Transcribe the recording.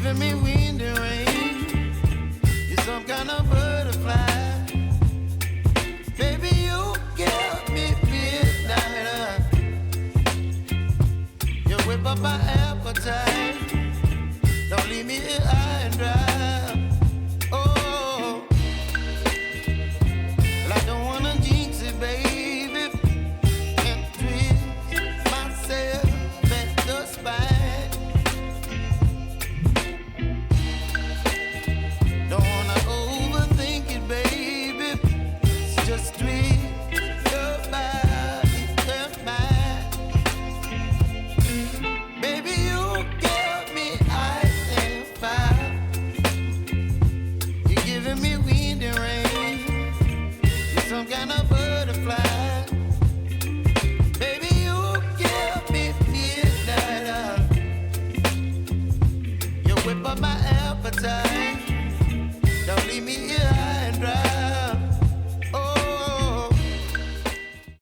giving me wind and rain. You're some kind of butterfly. Baby, you give me midnight. You whip up my appetite. Don't leave me here high and dry. Oh, well, I don't wanna jinx it, baby, and twist myself at the spine. Don't wanna overthink it, baby. It's just twist your body and mine. Baby, you give me ice and fire. You're giving me wind and rain. You're some kind of butterfly. Baby, you give me midnight. You whip up my appetite.